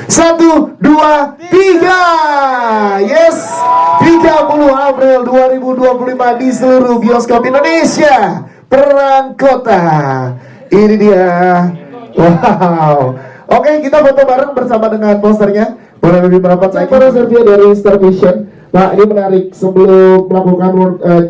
1, 2, 3. Yes, 30 April 2025 di seluruh bioskop Indonesia. Perang Kota. Ini dia. Wow. Oke, kita foto bareng bersama dengan posternya. Boleh lebih merapat lagi. Para Servia dari Star Vision. Nah, ini menarik. Sebelum melakukan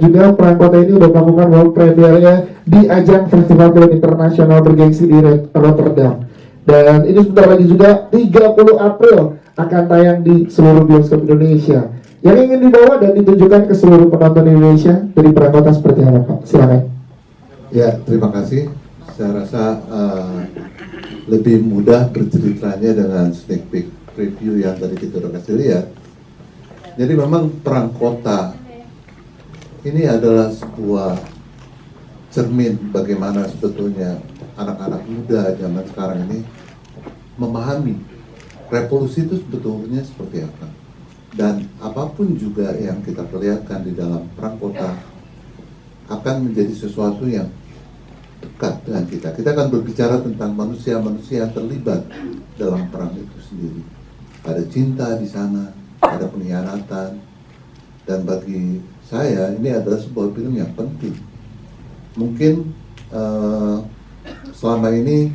juga Perang Kota ini udah melakukan world premiere-nya di ajang Festival Film Internasional bergengsi di Rotterdam. Dan ini sebentar lagi juga 30 April akan tayang di seluruh bioskop Indonesia. Yang ingin dibawa dan ditunjukkan ke seluruh penonton Indonesia dari Perang Kota seperti apa, Pak? Silakan. Ya, terima kasih. Saya rasa lebih mudah berceritanya dengan sneak peek preview yang tadi kita udah kasih lihat. Jadi memang Perang Kota ini adalah sebuah cermin bagaimana sebetulnya anak-anak muda zaman sekarang ini memahami revolusi itu sebetulnya seperti apa. Dan apapun juga yang kita perlihatkan di dalam Perang Kota akan menjadi sesuatu yang dekat dengan kita. Kita akan berbicara tentang manusia-manusia yang terlibat dalam perang itu sendiri. Ada cinta di sana, ada pengkhianatan, dan bagi saya ini adalah sebuah film yang penting. Mungkin selama ini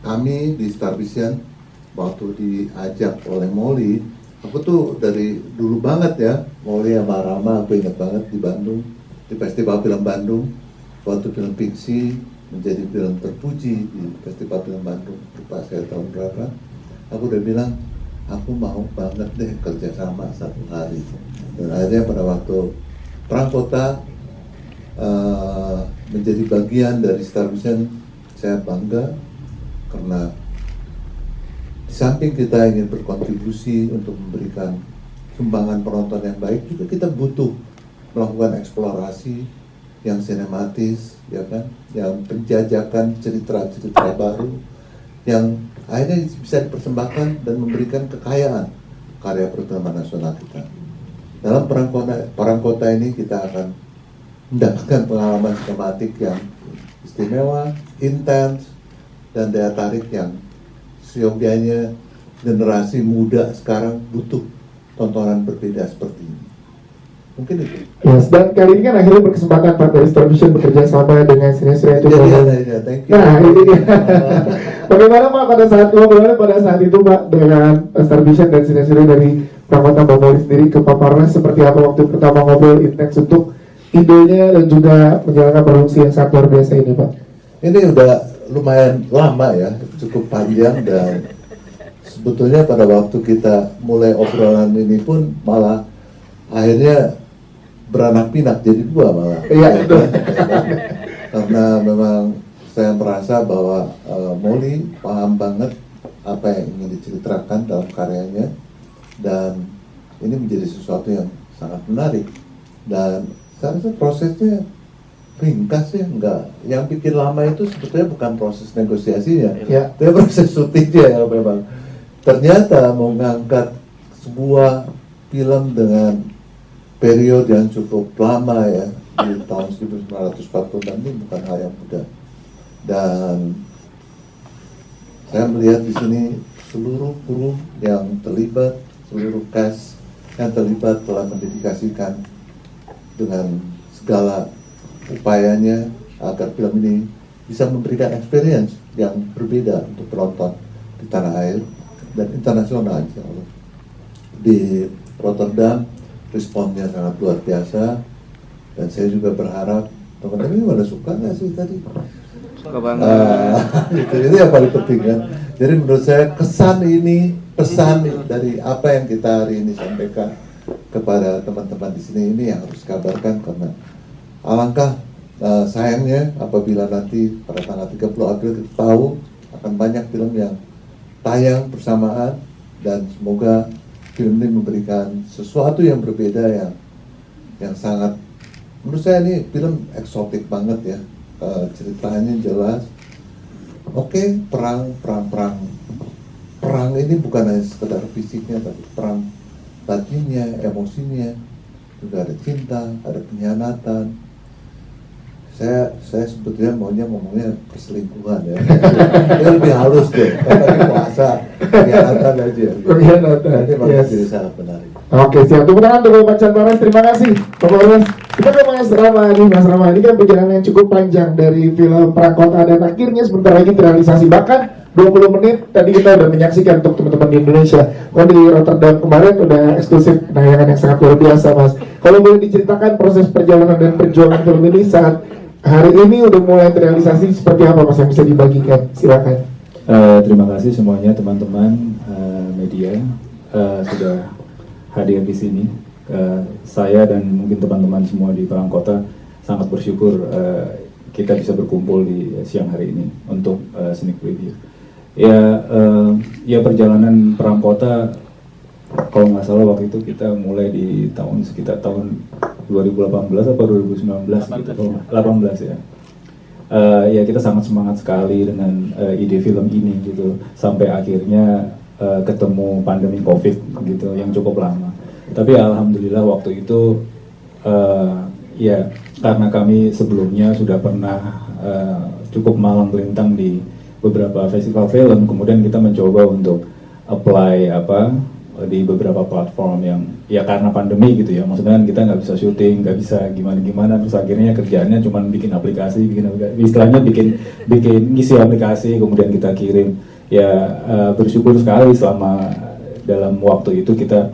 kami di Star Vision waktu diajak oleh Molly, aku tuh dari dulu banget ya, Molly sama Rama, aku ingat banget di Bandung, di Festival Film Bandung, waktu film fiksi menjadi film terpuji di Festival Film Bandung, lupa saya tahun berapa, aku udah bilang aku mau banget deh kerjasama satu hari. Dan akhirnya pada waktu Perang Kota menjadi bagian dari Star Vision, saya bangga karena di samping kita ingin berkontribusi untuk memberikan sumbangan penonton yang baik, juga kita butuh melakukan eksplorasi yang sinematis, ya kan, yang penjajakan cerita-cerita baru yang akhirnya bisa dipersembahkan dan memberikan kekayaan karya perfilman nasional kita. Dalam Perang Kota ini kita akan mendapatkan pengalaman sinematik yang istimewa, intens, dan daya tarik yang seyogianya generasi muda sekarang butuh tontonan berbeda seperti ini. Mungkin itu. Yes, dan kali ini kan akhirnya berkesempatan Pak dari Star Vision bekerja sama dengan sinetron itu. Ya, thank you. Nah, ini dia. Bagaimana Pak pada saat itu Pak dengan Star Vision dan sinetron dari Perang Kota Mbak Molly sendiri ke paparan seperti apa waktu pertama ngobrol intens untuk idenya dan juga menjalankan produksi yang sangat luar biasa ini Pak? Ini udah lumayan lama ya, cukup panjang, dan sebetulnya pada waktu kita mulai obrolan ini pun malah akhirnya beranak pinak jadi dua malah. Iya itu. Karena memang saya merasa bahwa Molly paham banget apa yang ingin diceritakan dalam karyanya, dan ini menjadi sesuatu yang sangat menarik. Dan saya rasa prosesnya ringkas ya, enggak. Yang bikin lama itu sebetulnya bukan proses negosiasinya, ya, tapi proses syutingnya yang memang ternyata mengangkat sebuah film dengan periode yang cukup lama ya, di tahun 1940 ini bukan hal yang mudah. Dan saya melihat di sini seluruh kru yang terlibat, seluruh cast yang terlibat telah mendedikasikan dengan segala upayanya agar film ini bisa memberikan experience yang berbeda untuk penonton di tanah air dan internasional, insya Allah. Di Rotterdam responnya sangat luar biasa, dan saya juga berharap teman-teman ini pada suka nggak sih tadi? Suka banget. Itu yang paling penting kan. Jadi menurut saya kesan ini, pesan dari apa yang kita hari ini sampaikan kepada teman-teman di sini ini yang harus kabarkan, karena alangkah sayangnya apabila nanti pada tanggal 30 April kita tahu akan banyak film yang tayang bersamaan, dan semoga film ini memberikan sesuatu yang berbeda yang sangat, menurut saya ini film eksotik banget ya. Ceritanya jelas. Oke, perang ini bukan hanya sekedar fisiknya, tapi perang batinnya, emosinya, juga ada cinta, ada pengkhianatan. Saya sebetulnya maunya ngomongnya perselingkuhan ya. Itu lebih halus deh. Tapi puasa pengkhianatan aja. Pengkhianatan, Nanti malah yes. jadi sangat menarik. Oke, siap. Tepuk tangan untuk Pak Chandra. Terima kasih, Pak Maulana. Kita ke Mas Rama nih. Mas Rama ini kan perjalanan yang cukup panjang dari film Perang Kota dan akhirnya sebentar lagi terrealisasi. Bahkan 20 menit tadi kita udah menyaksikan untuk teman-teman di Indonesia. Kalau di Rotterdam kemarin udah eksklusif penayangan yang sangat luar biasa, Mas. Kalau boleh diceritakan proses perjalanan dan perjuangan film ini saat hari ini udah mulai terrealisasi seperti apa, Mas, yang bisa dibagikan? Silakan. Terima kasih semuanya teman-teman media sudah hadir di sini. Saya dan mungkin teman-teman semua di Perang Kota sangat bersyukur kita bisa berkumpul di siang hari ini untuk sneak preview. Ya perjalanan Perang Kota kalau nggak salah waktu itu kita mulai di sekitar tahun 2018 atau 2019 gitu, 18 ya. Ya kita sangat semangat sekali dengan ide film ini gitu sampai akhirnya ketemu pandemi COVID gitu yang cukup lama. Tapi alhamdulillah waktu itu ya karena kami sebelumnya sudah pernah cukup malang melintang di beberapa festival film, kemudian kita mencoba untuk apply di beberapa platform yang ya karena pandemi gitu ya, maksudnya kan kita nggak bisa syuting, nggak bisa gimana terus akhirnya kerjaannya cuma bikin aplikasi, istilahnya bikin ngisi aplikasi kemudian kita kirim. Ya bersyukur sekali selama dalam waktu itu kita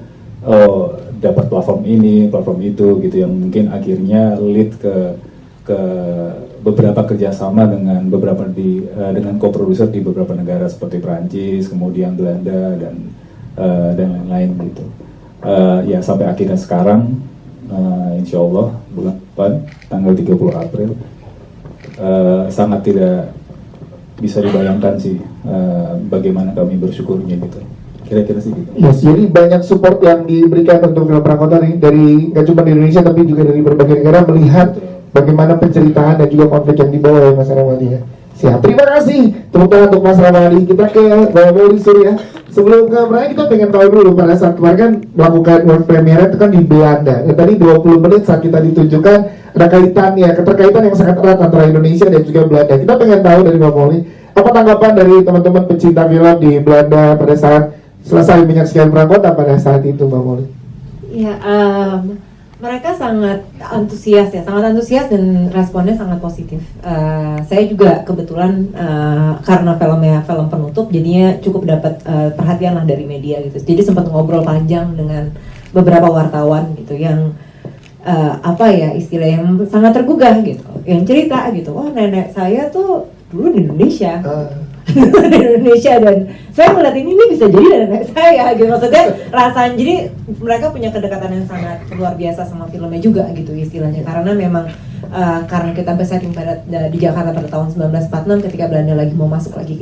dapat platform ini, platform itu gitu yang mungkin akhirnya lead ke beberapa kerjasama dengan beberapa dengan co-producer di beberapa negara seperti Prancis, kemudian Belanda dan lain-lain gitu. Ya sampai akhirnya sekarang insya Allah bulan depan tanggal 30 April sangat tidak bisa dibayangkan sih bagaimana kami bersyukurnya gitu. Kira-kira sih gitu. Yes, jadi banyak support yang diberikan untuk film Perang Kota dari nggak cuma di Indonesia tapi juga dari berbagai negara melihat bagaimana penceritaan dan juga konflik yang dibawa oleh Mas Ramadi ya. Siap, terima kasih tepuk tangan untuk Mas Ramadi. Kita ke Mbak Mauli Surya. Sebelum ke Brian kita pengen tahu dulu pada saat kemarin kan melakukan world premiere itu kan di Belanda. Ya, tadi 20 menit saat kita ditunjukkan ada kaitannya, keterkaitan yang sangat erat antara Indonesia dan juga Belanda. Kita pengen tahu dari Mbak Mauli, apa tanggapan dari teman-teman pecinta film di Belanda pada saat selesai menyaksikan Perang Kota pada saat itu, Mbak Mauli? Ya, mereka sangat antusias dan responnya sangat positif. Saya juga kebetulan karena filmnya film penutup, jadinya cukup dapat perhatian lah dari media gitu. Jadi sempat ngobrol panjang dengan beberapa wartawan gitu yang istilah yang sangat tergugah gitu, yang cerita gitu. Oh, nenek saya tuh dulu di Indonesia. di Indonesia dan saya melihat ini bisa jadi nenek saya gitu, maksudnya rasanya. Jadi mereka punya kedekatan yang sangat luar biasa sama filmnya juga gitu istilahnya, karena memang karena kita bersetting di Jakarta pada tahun 1946 ketika Belanda lagi mau masuk lagi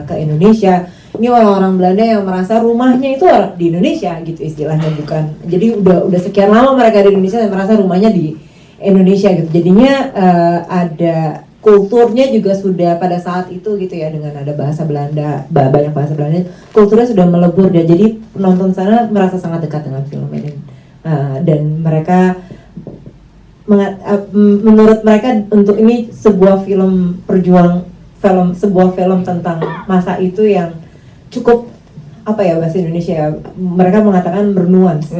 ke Indonesia. Ini orang-orang Belanda yang merasa rumahnya itu di Indonesia gitu istilahnya, bukan jadi udah sekian lama mereka di Indonesia dan merasa rumahnya di Indonesia gitu. Jadinya ada kulturnya juga sudah pada saat itu gitu ya, dengan ada bahasa Belanda, banyak bahasa Belanda, kulturnya sudah melebur dan jadi penonton sana merasa sangat dekat dengan film ini. Dan mereka menurut mereka untuk ini sebuah film sebuah film tentang masa itu yang cukup bahasa Indonesia ya, mereka mengatakan bernuans,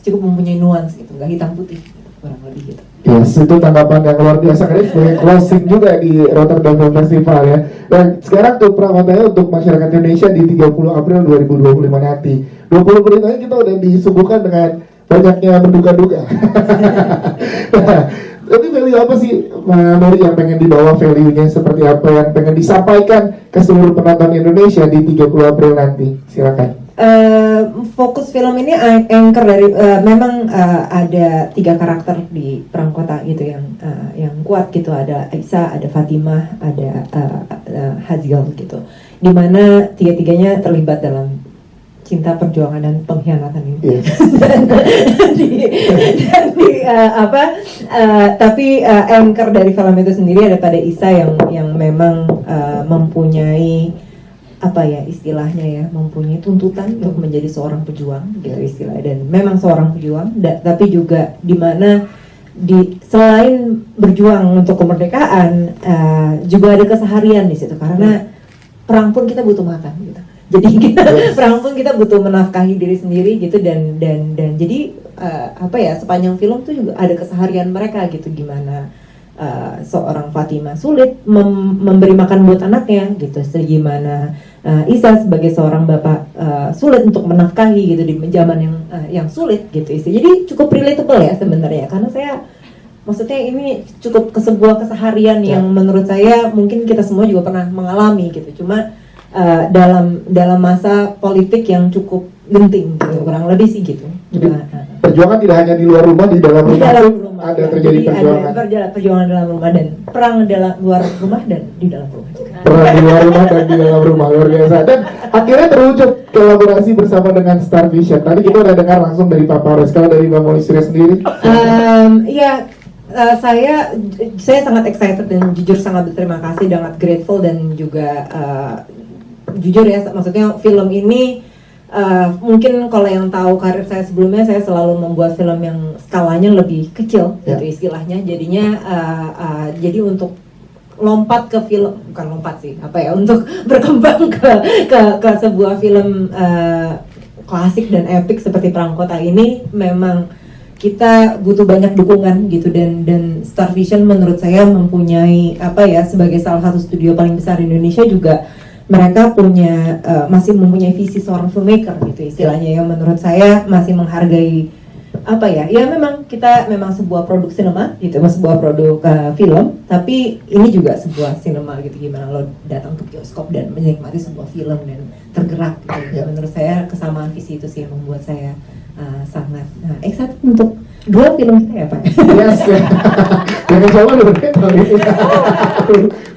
cukup mempunyai nuans gitu, nggak hitam putih kurang lebih gitu. Yes, itu tanggapan yang luar biasa karena sebagai closing juga di Rotterdam Film Festival ya. Dan sekarang tuh Perang Kota untuk masyarakat Indonesia di 30 April 2025 nanti. 20 menit aja kita udah disuguhkan dengan banyaknya menduga-duga. Tapi value apa sih Mori yang pengen dibawa, value-nya seperti apa yang pengen disampaikan ke seluruh penonton Indonesia di 30 April nanti? Silakan. Fokus film ini anchor dari memang ada 3 karakter di Perang Kota gitu yang kuat gitu, ada Aisyah, ada Fatimah, ada Hazil gitu, dimana tiga-tiganya terlibat dalam cinta, perjuangan dan pengkhianatan ini. Yeah. Tapi anchor dari film itu sendiri ada pada Isa yang memang mempunyai istilahnya ya, mempunyai tuntutan untuk menjadi seorang pejuang gitu istilahnya, dan memang seorang pejuang tapi juga di mana selain berjuang untuk kemerdekaan, juga ada keseharian di situ karena perang pun kita butuh makan gitu. Jadi perang pun kita butuh menafkahi diri sendiri gitu dan jadi sepanjang film tuh juga ada keseharian mereka gitu, gimana seorang Fatima sulit memberi makan buat anaknya gitu, gimana Isa sebagai seorang bapak sulit untuk menafkahi gitu di zaman yang sulit gitu. Jadi cukup relatable ya sebenarnya, karena maksudnya ini cukup sebuah keseharian yang menurut saya mungkin kita semua juga pernah mengalami gitu, cuma dalam masa politik yang cukup genting gitu, kurang lebih sih gitu. Jadi perjuangan tidak hanya di luar rumah, di dalam rumah, ada terjadi perjuangan. Ada perjuangan dalam rumah dan perang luar rumah dan di dalam rumah juga. Perang di luar rumah dan di dalam rumah, luar biasa. Dan akhirnya terwujud kolaborasi bersama dengan Star Vision. Tadi kita udah dengar langsung dari Pak Paulus. Kalau dari Mbak Molly Surya sendiri? Saya sangat excited dan jujur sangat berterima kasih, sangat grateful dan juga jujur ya, maksudnya film ini mungkin kalau yang tahu karir saya sebelumnya, saya selalu membuat film yang skalanya lebih kecil gitu istilahnya, jadinya jadi untuk lompat ke film, bukan lompat sih, untuk berkembang ke sebuah film klasik dan epic seperti Perang Kota ini, memang kita butuh banyak dukungan gitu, dan Star Vision menurut saya mempunyai sebagai salah satu studio paling besar di Indonesia juga, mereka masih mempunyai visi seorang filmmaker gitu istilahnya, yang menurut saya masih menghargai memang kita memang sebuah produk sinema gitu, sebuah produk film, tapi ini juga sebuah sinema gitu, gimana lo datang ke bioskop dan menikmati sebuah film dan tergerak gitu. Menurut saya kesamaan visi itu sih yang membuat saya sangat excited untuk dua film kita ya Pak. Yes. Jangan coba dulu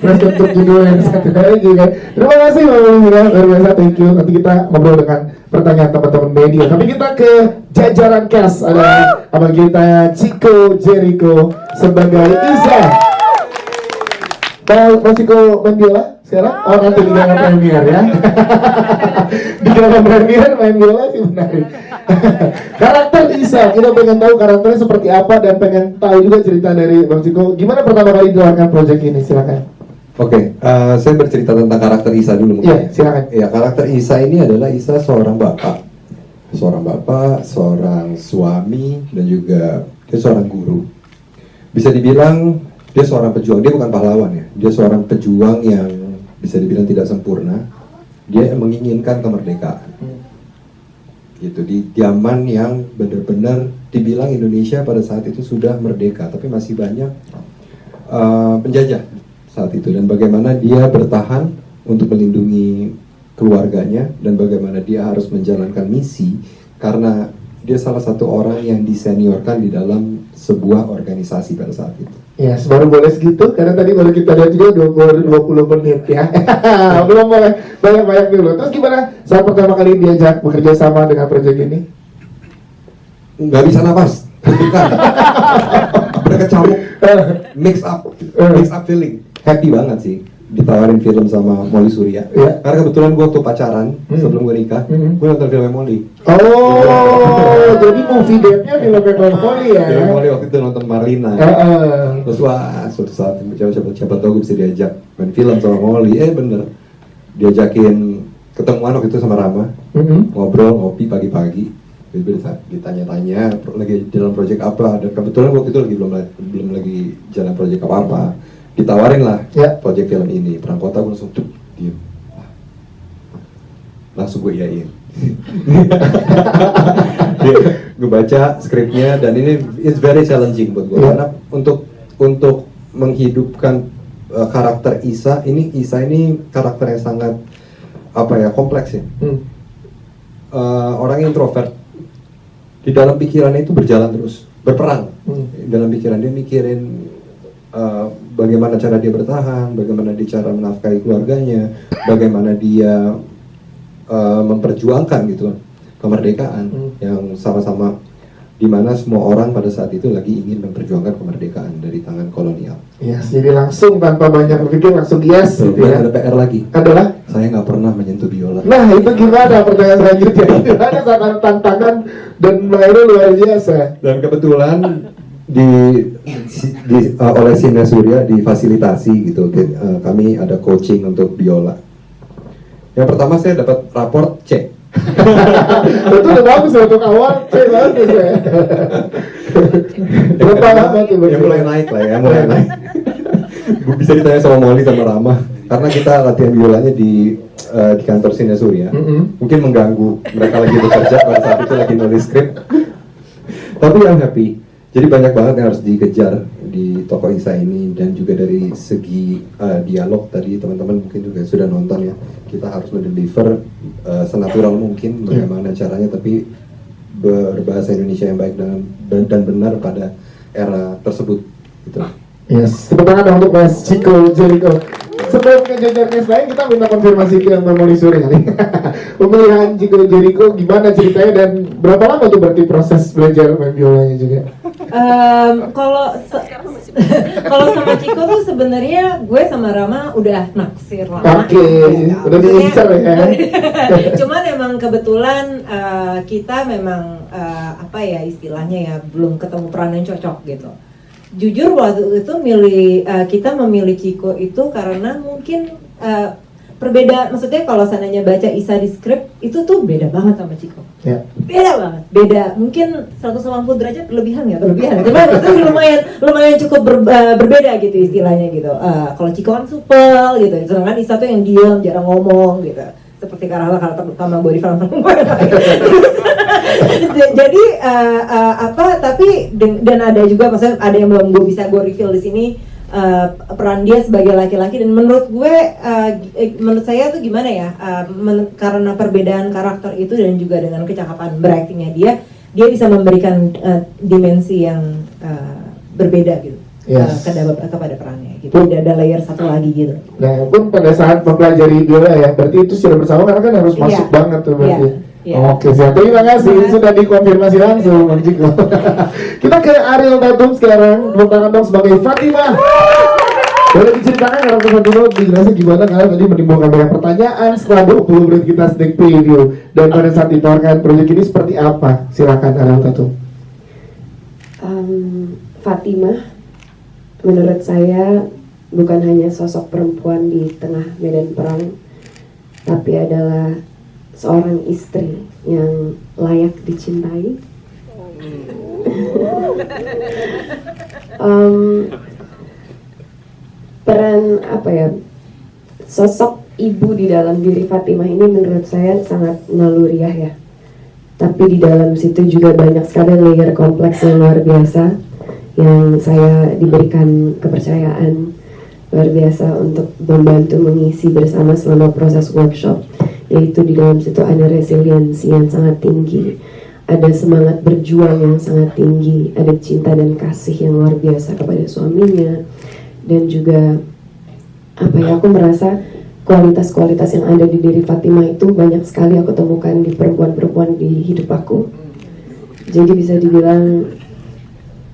Berarti untuk judul yang satu lagi kan. Terima kasih Mbak Mira, luar biasa, thank you. Nanti kita ngobrol dengan pertanyaan teman-teman media. Tapi kita ke jajaran cast, ada abang kita Chico Jericho sebagai Iza. Mas Chico main biola sekarang? Oh nanti di dalam premier ya. Di dalam premier main biola sih menarik. Karakter Isa, kita pengen tahu karakternya seperti apa dan pengen tahu juga cerita dari Bang Chico. Gimana pertama kali dilakukan proyek ini? Silakan. Oke, saya bercerita tentang karakter Isa dulu. Iya, silakan. Ya, karakter Isa ini adalah Isa seorang bapak, seorang suami, dan juga dia seorang guru. Bisa dibilang dia seorang pejuang. Dia bukan pahlawan ya. Dia seorang pejuang yang bisa dibilang tidak sempurna. Dia menginginkan kemerdekaan. Gitu, di zaman yang benar-benar dibilang Indonesia pada saat itu sudah merdeka, tapi masih banyak penjajah saat itu, dan bagaimana dia bertahan untuk melindungi keluarganya, dan bagaimana dia harus menjalankan misi karena dia salah satu orang yang diseniorkan di dalam sebuah organisasi pada saat itu. Ya, baru boleh segitu karena tadi baru kita lihat juga 20 menit ya. Belum boleh banyak-banyak dulu. Terus gimana saat pertama kali diajak bekerja sama dengan proyek ini? Nggak bisa nafas, bukan. Berkecamuk, mix up feeling. Happy banget sih ditawarin film sama Molly Surya. Karena kebetulan gue waktu pacaran sebelum gue nikah, gue nonton filmnya Molly. Oh, jadi movie date-nya film Molly ya? Film Molly waktu itu nonton Marlina. Terus wah, suatu saat siapa tahu gue bisa diajak main film sama Molly. Bener, diajakin ketemuan waktu itu sama Rama, ngobrol ngopi pagi-pagi. Ditanya-tanya lagi dalam proyek apa, dan kebetulan waktu itu belum lagi jalan proyek apa-apa. Ditawarin lah proyek film ini, Perang Kota. Gue langsung diem, langsung gue iyain. Gue baca skripnya, dan ini it's very challenging buat gue karena untuk menghidupkan karakter Isa ini karakter yang sangat kompleks ya. Orang introvert, di dalam pikirannya itu berjalan terus, berperang. Dalam pikiran dia mikirin bagaimana cara dia bertahan, bagaimana dia cara menafkahi keluarganya, bagaimana dia memperjuangkan gitu kemerdekaan yang sama-sama, di mana semua orang pada saat itu lagi ingin memperjuangkan kemerdekaan dari tangan kolonial. Yes, jadi langsung tanpa banyak berpikir langsung yes gitu ya. Ada PR lagi. Adalah? Saya nggak pernah menyentuh biola. Nah itu gimana pertanyaan selanjutnya? Itu ada sangat tantangan dan mainnya luar biasa. Dan kebetulan oleh Sina Surya difasilitasi gitu. Kami ada coaching untuk biola. Yang pertama saya dapat raport C. Itu udah bagus ya untuk awal, bagus ya. Berapa lama tuh? Ya mulai naik lah ya, mulai naik. Bisa ditanya sama Molly sama Rama, karena kita latihan biolanya di kantor Sina Surya. Mungkin mengganggu mereka lagi bekerja pada saat itu lagi nulis skrip. Tapi yang happy. Jadi banyak banget yang harus dikejar di Tokoh Isa ini, dan juga dari segi dialog tadi teman-teman mungkin juga sudah nonton ya. Kita harus mendeliver senatural mungkin bagaimana caranya, tapi berbahasa Indonesia yang baik dan benar pada era tersebut gitu. Yes, tepuk tangan untuk Mas Chico Jericho. Sebelum ke Junior lain, kita minta konfirmasi ke Mbak Molly Suri kali. Pemilihan Chico Jericho gimana ceritanya dan berapa lama tuh berarti proses belajar main biolanya juga? Kalau sama Chico tuh sebenarnya gue sama Rama udah naksir lama. Oke, udah diincar ya. Cuman emang kebetulan kita memang apa ya istilahnya ya belum ketemu peran yang cocok gitu. Jujur waktu itu kita memilih Chico itu karena mungkin perbedaan, maksudnya kalau seandainya baca Isa di skrip itu tuh beda banget sama Chico. Ya. Beda banget, beda. Mungkin 180 derajat berlebihan. Cuma maksudnya lumayan cukup berbeda gitu istilahnya gitu. Kalau Chico kan supel gitu, sedangkan Isa tuh yang diam, jarang ngomong gitu. Seperti karakter utama gue di film gue. Jadi tapi dan ada juga maksudnya ada yang belum gue bisa gue reveal di sini peran dia sebagai laki-laki, dan menurut gue menurut saya tuh gimana ya, karena perbedaan karakter itu dan juga dengan kecakapan beraktingnya dia bisa memberikan dimensi yang berbeda gitu. Yes. Kepada perannya gitu. Tidak ada layer satu lagi gitu. Nah, pun pada saat mempelajari biola ya, berarti itu secara bersama karena kan harus masuk banget tuh berarti. Oke, siap. Terima kasih, sudah dikonfirmasi langsung Bang Chico. Kita ke Ariel Tatum sekarang, tangan dong sebagai Fatimah. Boleh diceritakan karakter Fatimah dijelasin gimana, karena tadi menimbulkan banyak pertanyaan setelah 20 menit kita sneak preview, dan pada saat ditawarkan proyek ini seperti apa? Silakan Ariel Tatum. Fatimah menurut saya bukan hanya sosok perempuan di tengah medan perang, tapi adalah seorang istri yang layak dicintai. Peran sosok ibu di dalam diri Fatimah ini menurut saya sangat naluriah ya. Tapi di dalam situ juga banyak sekali layer kompleks yang luar biasa, yang saya diberikan kepercayaan luar biasa untuk membantu mengisi bersama selama proses workshop. Yaitu di dalam situ ada resiliensi yang sangat tinggi, ada semangat berjuang yang sangat tinggi, ada cinta dan kasih yang luar biasa kepada suaminya, dan juga aku merasa kualitas-kualitas yang ada di diri Fatimah itu banyak sekali aku temukan di perempuan-perempuan di hidup aku. Jadi bisa dibilang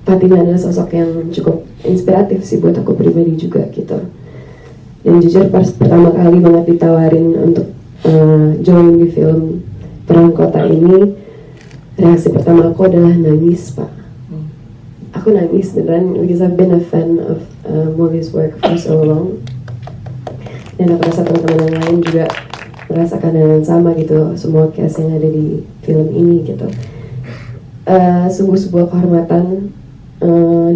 Fatimah adalah sosok yang cukup inspiratif sih buat aku pribadi juga gitu. Dan jujur pas pertama kali banget ditawarin untuk join di film Perang Kota ini, reaksi pertama aku adalah nangis, Pak. Aku nangis beneran because I've been a fan of Molly's work for so long. Dan aku rasa teman-teman yang lain juga merasakan hal yang sama gitu, semua cast yang ada di film ini gitu. Sungguh sebuah kehormatan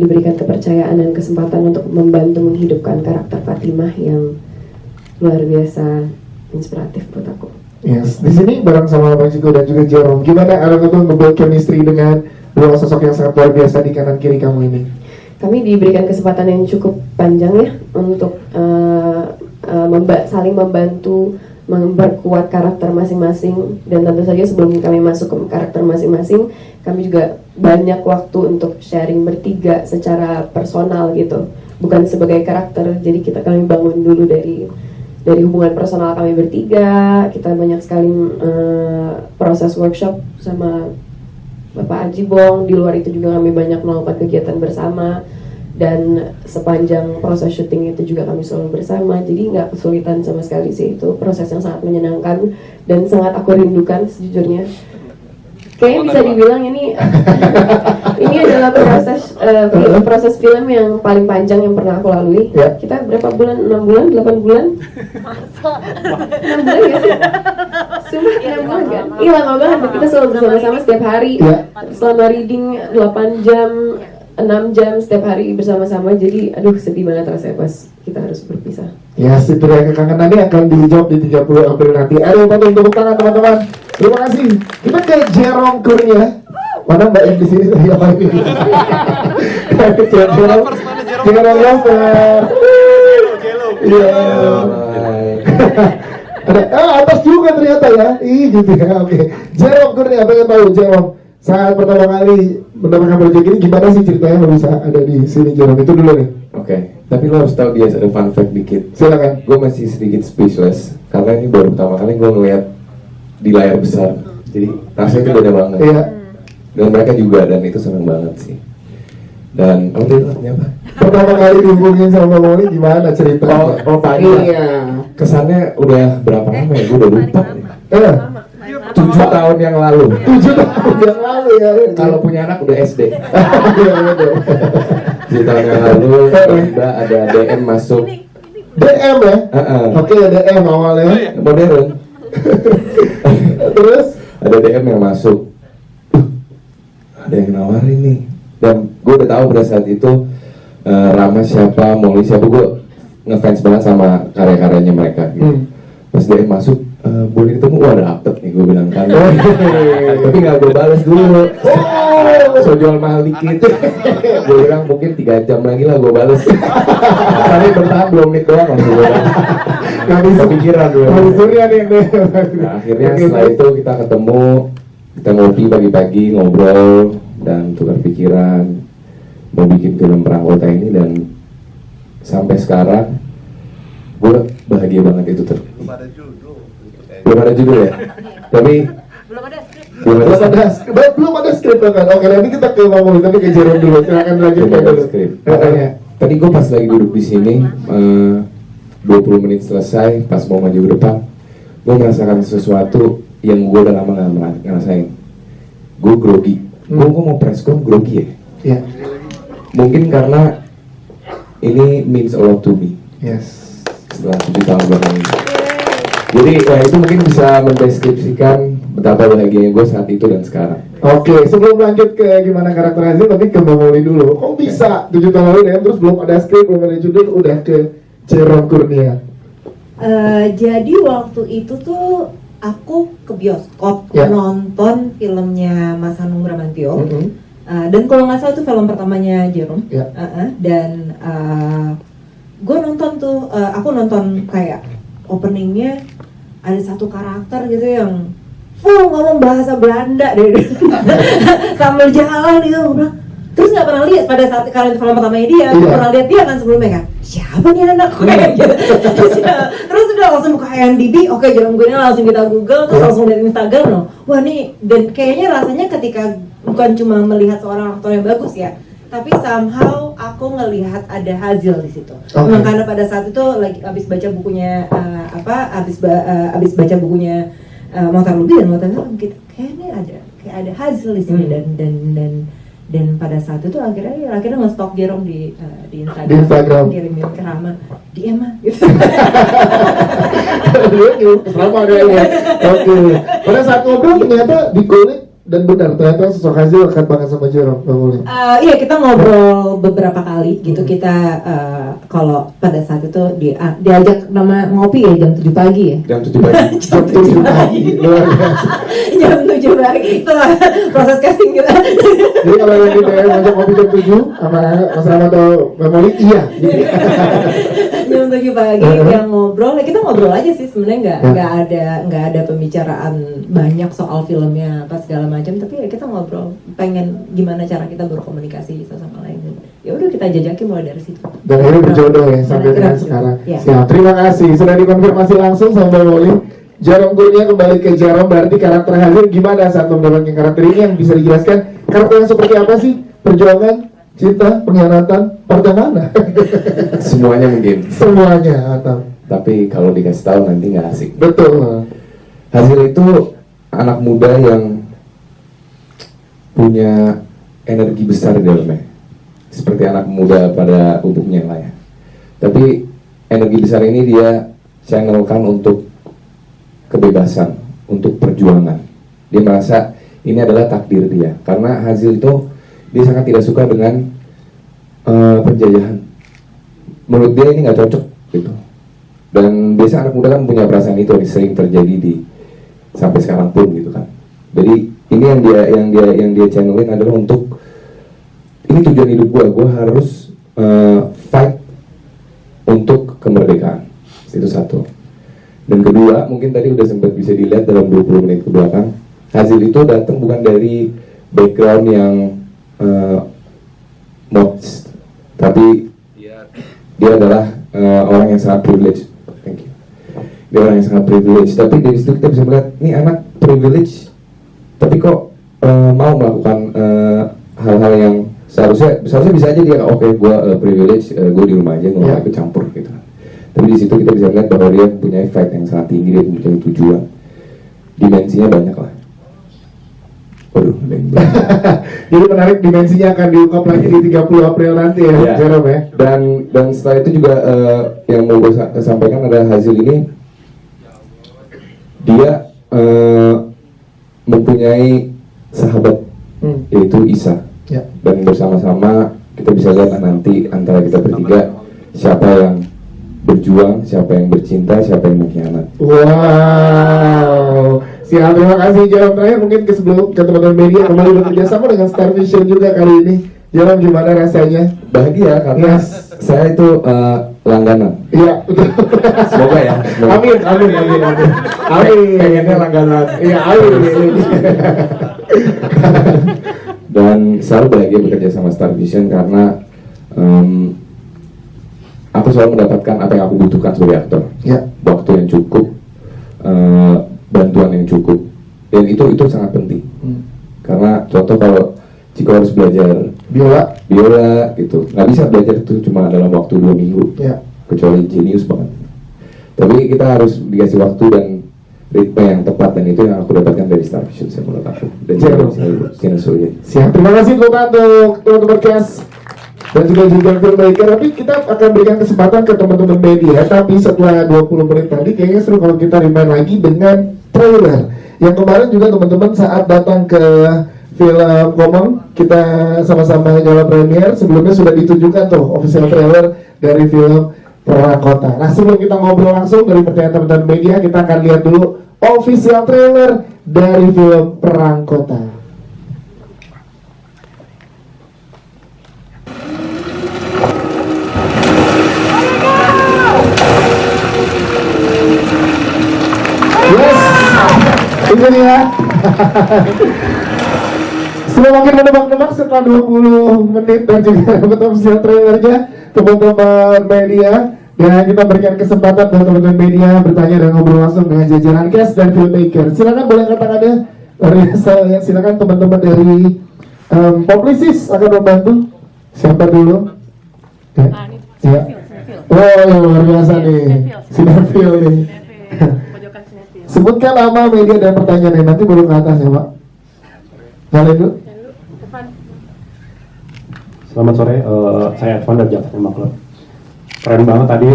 diberikan kepercayaan dan kesempatan untuk membantu menghidupkan karakter Fatimah yang luar biasa inspiratif buat aku. Yes, di sini bareng sama Bang Chico dan juga Jerome. Gimana Ariel Tatum membuat chemistry dengan dua sosok yang sangat luar biasa di kanan kiri kamu ini? Kami diberikan kesempatan yang cukup panjang ya untuk saling membantu memperkuat karakter masing-masing, dan tentu saja sebelum kami masuk ke karakter masing-masing, kami juga banyak waktu untuk sharing bertiga secara personal gitu, bukan sebagai karakter. Jadi kami bangun dulu dari hubungan personal kami bertiga. Kita banyak sekali proses workshop sama Bapak Ajibong. Di luar itu juga kami banyak melakukan kegiatan bersama, dan sepanjang proses syuting itu juga kami selalu bersama. Jadi nggak kesulitan sama sekali sih, itu proses yang sangat menyenangkan dan sangat aku rindukan sejujurnya. kayaknya bisa dibilang ini adalah proses film yang paling panjang yang pernah aku lalui. Ya. Kita berapa bulan? 6 bulan? 8 bulan? 6 bulan gak sih? Sumpah 6 bulan kan? Iya lama banget, kita selalu bersama-sama setiap hari. Ya. Selama reading 8 jam, 6 jam setiap hari bersama-sama. Jadi aduh sedih banget rasanya pas kita harus berpisah. Ya, si pria kekangenan ini akan dijawab di 30 April nanti. Ayo bantu tepuk tangan teman-teman. Terima kasih. Kita ke Jerome Kurnia. Mana Mbak yang di sini tadi apa ini? Jerome Lover. Iya. Ada atas juga ternyata ya. Ih gitu ya. Oke. Jerome Kurnia, pengen tahu Jerome saat pertama kali mendapatkan proyek ini gimana sih ceritanya lo bisa ada di sini Jerome? Itu dulu nih. Oke, tapi lo harus tahu dia ada fun fact dikit. Silakan. Gue masih sedikit speechless karena ini baru pertama kali gue ngeliat di layar besar. Jadi rasanya itu beda banget. Iya. Dan mereka juga, dan itu seneng banget sih. Dan apa? Pertama kali dihubungin sama Molly gimana cerita? Oh panjang. Iya. Kesannya udah berapa lama ya? Gue udah lupa. 7 tahun yang lalu. 7 tahun yang lalu ya. Kalau punya anak udah SD. Iya betul. 7 tahun yang lalu tiba ada DM masuk. DM ya? Oke, DM awalnya. Modern. Terus Ada DM yang masuk. Ada yang nawarin nih. Dan gue udah tahu pada saat itu Rama siapa, Molly siapa, gue ngefans banget sama karya-karyanya mereka gitu. Pas DM masuk, boleh ketemu, wah dapet nih gue bilang kan. Tapi gak gue balas dulu. So jual mahal dikit. Gue bilang mungkin 3 jam lagi lah gue balas. Tapi bertahan 2 menit doang langsung gue balas. gak bisa Kepikiran gue. Mau surya nih. Nah, akhirnya setelah itu kita ketemu, kita ngopi pagi-pagi, ngobrol dan tukar pikiran mau bikin film Perang Kota ini. Dan sampai sekarang gue bahagia banget itu belum ada judul ya, tapi belum ada skrip kan. Oke, nanti kita ke Mamuli, tapi ke Jerome dulu. Silakan lanjutkan dulu. skrip. Makanya tadi gue pas lagi duduk di sini 20 menit selesai, pas mau maju ke depan, gue merasakan sesuatu yang gue udah lama gak ngerasain. Gue grogi. Gue mau presscon grogi ya. Iya. Mungkin karena ini means a lot to me. Yes. Setelah 7 tahun belakang ini. Jadi itu mungkin bisa mendeskripsikan betapa bahagianya gue saat itu dan sekarang. Oke, sebelum lanjut ke gimana karakter Hazel, tapi ke Mamuli dulu. Kok bisa 7 tahun lalu ya, terus belum ada skrip, belum ada judul, udah ke Jerome Kurnia? Jadi waktu itu tuh aku ke bioskop nonton filmnya Mas Hanung Bramantyo. Dan kalau nggak salah itu film pertamanya Jerome. Dan gue nonton tuh, aku nonton kayak openingnya ada satu karakter gitu yang full ngomong bahasa Belanda deh sambil jalan gitu. Terus nggak pernah lihat pada saat karena itu film pertamanya dia, pernah lihat dia kan sebelumnya kan, siapa nih anak kayak gitu. Terus udah langsung buka IMDb, oke Jerome Kurnia, langsung kita Google, terus langsung lihat Instagram loh. Wah nih, dan kayaknya rasanya ketika bukan cuma melihat seorang aktor yang bagus ya, tapi somehow aku ngelihat ada Hazel di situ. Memang karena pada saat itu lagi abis baca bukunya abis baca bukunya Mokhtar Lubi dan Mokhtar Lubi kayaknya ada Hazel di sini. Dan pada saat itu akhirnya nge-stalk Jerome di Instagram. Kirimin ke Rama, DM mah gitu. Sama ada ya. Oke. Pada saat ngobrol ternyata dikulik dan benar ternyata sosok Hazel dekat banget sama Jerome. Iya, kita ngobrol beberapa kali gitu. Kita kalau pada saat itu diajak nama ngopi ya jam 7 pagi ya. Jam 7 pagi. Jam 7 pagi. Jam 7 pagi itu proses casting kita. Jadi kalau lagi ngajak ngopi jam 7 sama Mas Rama atau Mamuli, iya. Jam 7 pagi yang ngobrol, kita ngobrol aja sih sebenarnya nggak ada pembicaraan banyak soal filmnya apa segala macam, tapi ya kita ngobrol pengen gimana cara kita berkomunikasi satu sama lain. Ya udah kita jajaki mulai dari situ. Dan akhirnya berjodoh ya sampai dengan sekarang. Siap, terima kasih sudah dikonfirmasi langsung sama Mamuli. Jerome Kurnia kembali ke Jerome, berarti karakter Hazel gimana saat mendapatkan karakter ini, yang bisa dijelaskan karakter yang seperti apa sih? Perjuangan, cinta, pengkhianatan, partai mana? Semuanya mungkin. Semuanya atau? Tapi kalau dikasih tahu nanti nggak asik. Betul. Hazel itu anak muda yang punya energi besar di dalamnya, seperti anak muda pada umumnya lah ya. Tapi energi besar ini dia channelkan untuk kebebasan, untuk perjuangan. Dia merasa ini adalah takdir dia, karena Hazil itu dia sangat tidak suka dengan penjajahan. Menurut dia ini nggak cocok gitu. Dan biasa anak muda kan punya perasaan itu, sering terjadi di sampai sekarang pun gitu kan. Jadi ini yang dia channelin adalah untuk ini tujuan hidup gue harus fight untuk kemerdekaan. Itu satu. Dan kedua, mungkin tadi udah sempat bisa dilihat dalam 20 menit ke belakang, Hazil itu datang bukan dari background yang modest, tapi dia adalah orang yang sangat privilege. Thank you. Dia orang yang sangat privilege. Tapi dari situ kita bisa melihat, ini anak privilege, tapi kok mau melakukan hal-hal yang seharusnya bisa aja dia oke, gue privilege, gue di rumah aja nggak mau ikut campur gitu. Tapi di situ kita bisa lihat bahwa dia punya efek yang sangat tinggi, dia punya tujuan, dimensinya banyak lah. Waduh, jadi menarik, dimensinya akan diungkap lagi di 30 April nanti ya, Jerome ya. Dan setelah itu juga yang mau gue sampaikan ada Hazil ini, dia mempunyai sahabat yaitu Isa, dan bersama-sama kita bisa lihat nanti antara kita bertiga siapa yang berjuang, siapa yang bercinta, siapa yang mengkhianat. Wow, siap, terima kasih Jerome. Terakhir mungkin sebelum ke teman-teman media kembali bekerja sama dengan Star Vision juga kali ini. Jerome, gimana rasanya? Bahagia karena saya itu langganan. Iya, betul. Semoga ya. Semoga. Amin. Pengennya langganan. Iya, amin. Dan selalu bahagia bekerja sama Star Vision karena aku selalu mendapatkan apa yang aku butuhkan sebagai aktor. Ya. Waktu yang cukup, bantuan yang cukup, dan itu sangat penting. Karena contoh kalau Ciko harus belajar biola gitu, nggak bisa belajar itu cuma dalam waktu 2 minggu, kecuali jenius banget. Tapi kita harus dikasih waktu dan ritme yang tepat, dan itu yang aku dapatkan dari Star Vision, saya menurut aku. Dan siap, terima kasih untuk teman-teman cast dan juga filmmaker. Tapi kita akan berikan kesempatan ke teman-teman media, tapi setelah 20 menit tadi kayaknya seru kalau kita remind lagi dengan trailer yang kemarin juga teman-teman saat datang ke film Komeng kita sama-sama nyala premier. Sebelumnya sudah ditunjukkan tuh official trailer dari film Perang Kota. Nah, sebelum kita ngobrol langsung dari pertanyaan teman-teman media, kita akan lihat dulu official trailer dari film Perang Kota. Itu dia. Semakin menebak-nebak setelah 20 menit dan juga dapat official trailernya teman-teman media. Dan kita berikan kesempatan buat teman-teman media bertanya dan ngobrol langsung dengan jajaran cast dan filmmaker. Silakan boleh angkat tangannya. Silakan teman-teman dari Publicis akan membantu. Siapa dulu? Ya. Oh, yang luar biasa nih. Sinefil nih. Sebutkan nama, media, dan pertanyaannya. Nanti baru ke atas ya Pak. Nyalain dulu. Selamat sore, saya Edvan dari Jakarta Makler. Keren banget tadi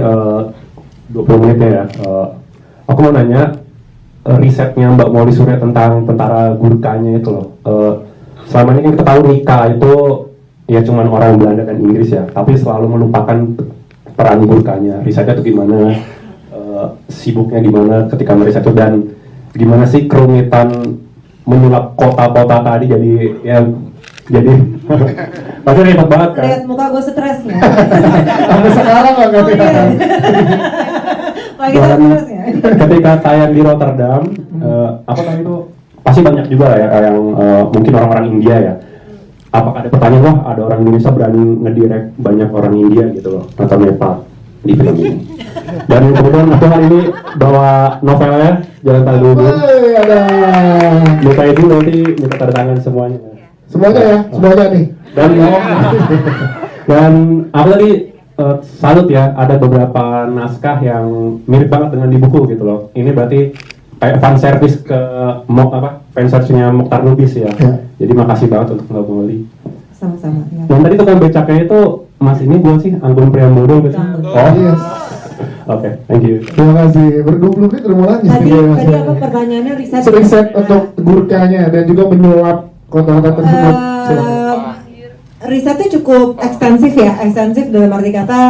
20 menitnya ya. Aku mau nanya risetnya Mbak Molly Surya tentang tentara Gurkhanya itu loh. Selama ini kan kita tahu Nika itu ya cuman orang Belanda dan Inggris ya, tapi selalu melupakan peran Gurkhanya. Risetnya itu gimana? Sibuknya di mana ketika meriset itu, dan gimana sih kerumitan menyulap kota-kota tadi jadi pasti ribet banget kan? Lihat muka gue stres ya. Sampai sekarang nggak ngerti. Lagi stres ya. Ketika tayang di Rotterdam, apa tadi itu pasti banyak juga lah ya yang mungkin orang-orang India ya. Apakah ada pertanyaan, wah ada orang Indonesia berani ngedirect banyak orang India gitu loh atau Nepal di film ini. Dan kemudian aku hari ini bawa novelnya, jangan tahu dulu. Ada. Minta itu nanti minta tanda tangan semuanya. Semuanya ya, semuanya nih. Dan aku tadi salut ya, ada beberapa naskah yang mirip banget dengan di buku gitu loh. Ini berarti kayak fan service ke fan service-nya Mokhtar Lubis ya. Jadi makasih banget untuk Mbak Molly. Sama-sama. Ya. Dan tadi tukang becaknya itu Mas ini bukan sih Anggun Priambodo gitu. Oh Yes. Oke, thank you. Terima kasih. Ber-20 menit udah mau lanjut. Tadi apa pertanyaannya riset? Riset untuk gurkanya dan juga menyulap kota-kota tersebut. Risetnya cukup ekstensif ya, ekstensif dalam arti kata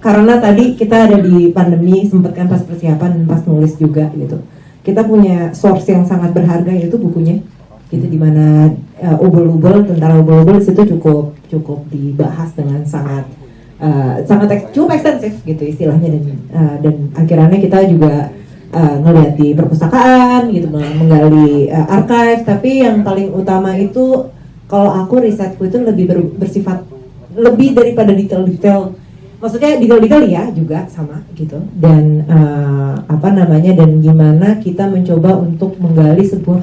karena tadi kita ada di pandemi, sempat kan pas persiapan, pas nulis juga gitu. Kita punya source yang sangat berharga yaitu bukunya, gitu dimana ubel-ubel tentara ubel-ubel itu cukup dibahas dengan cukup ekstensif gitu istilahnya dan akhirnya kita juga ngelihat di perpustakaan gitu, menggali archive, tapi yang paling utama itu kalau aku risetku itu lebih bersifat lebih daripada detail-detail, maksudnya detail-detail ya juga sama gitu dan dan gimana kita mencoba untuk menggali sebuah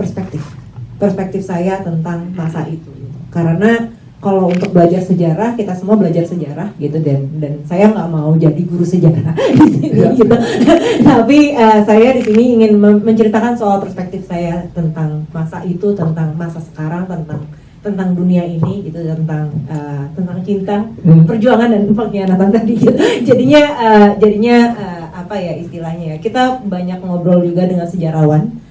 perspektif saya tentang masa itu gitu. Karena kalau untuk belajar sejarah kita semua belajar sejarah gitu dan saya nggak mau jadi guru sejarah di sini gitu. Tapi saya di sini ingin menceritakan soal perspektif saya tentang masa itu, tentang masa sekarang, tentang dunia ini gitu, tentang cinta, perjuangan dan pengkhianatan tadi gitu. Jadinya apa ya istilahnya ya, kita banyak ngobrol juga dengan sejarawan.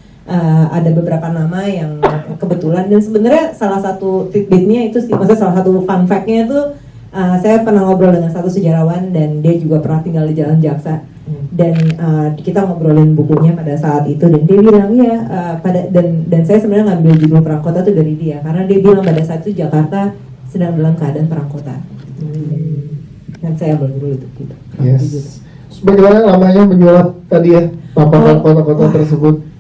Ada beberapa nama yang kebetulan dan sebenarnya salah satu tidbitnya itu sih, maksudnya salah satu fun fact-nya itu saya pernah ngobrol dengan satu sejarawan dan dia juga pernah tinggal di Jalan Jaksa dan kita ngobrolin bukunya pada saat itu dan dia bilang ya dan saya sebenarnya ngambil judul Perang Kota itu dari dia karena dia bilang pada saat itu Jakarta sedang dalam keadaan perang kota dan saya ambil judul itu gitu. Yes. Bagaimana lamanya menyulap tadi ya paparan kota-kota tersebut?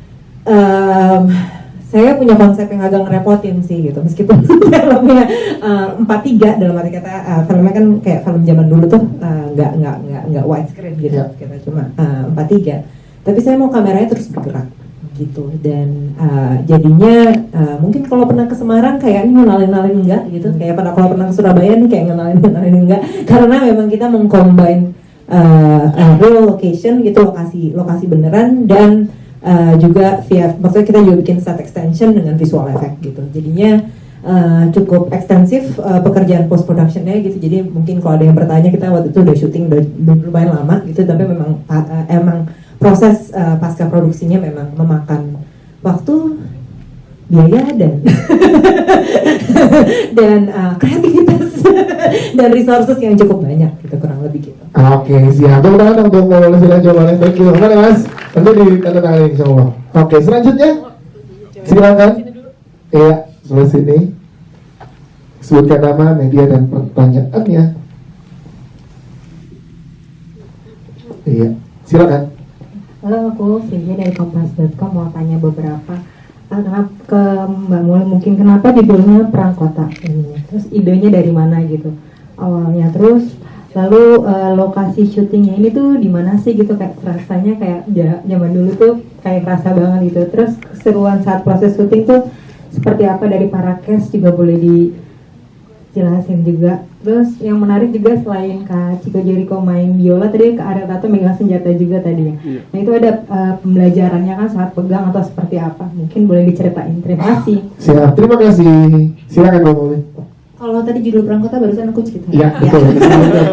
Saya punya konsep yang agak ngerepotin sih gitu, meskipun filmnya 4:3 dalam arti kata filmnya kan kayak film zaman dulu tuh nggak widescreen gitu, kita cuma 4:3. Tapi saya mau kameranya terus bergerak gitu dan jadinya mungkin kalau pernah ke Semarang kayak ini ngenalin enggak gitu, kayak kalau pernah ke Surabaya nih kayak ngenalin enggak, karena memang kita mengcombine real location gitu, lokasi beneran dan juga maksudnya kita juga bikin set extension dengan visual effect gitu, jadinya cukup ekstensif pekerjaan post productionnya gitu. Jadi mungkin kalau ada yang bertanya, kita waktu itu udah syuting udah lumayan lama gitu, tapi memang emang proses pasca produksinya memang memakan waktu, biaya dan kreativitas dan resources yang cukup banyak gitu, kurang lebih gitu. Oke, siap. Tepuk tangan untuk Mas Ilham Jamalin. Thank you. Mana Mas? Nanti ditandatangani insyaallah. Oke, selanjutnya silakan. Iya, sebelah sini. Sebutkan nama, media dan pertanyaannya. Iya, silakan. Halo, aku Frida dari Kompas.com, mau tanya beberapa ke Mbak Mulai, mungkin kenapa judulnya Perang Kota ini, terus idenya dari mana gitu awalnya, terus lalu lokasi syutingnya ini tuh di mana sih gitu, kayak rasanya kayak zaman dulu tuh kayak kerasa banget gitu, terus keseruan saat proses syuting tuh seperti apa dari para cast juga boleh dijelasin juga. Terus yang menarik juga selain Kak Chico Jericho main biola, tadi Kak Ariel Tato megang senjata juga tadi ya. Nah itu ada pembelajarannya kan saat pegang atau seperti apa? Mungkin boleh diceritain. Terima kasih. Siap, terima kasih. Silakan Mbak Mulai. Kalau tadi judul Perang Kota barusan aku cerita. Iya, betul.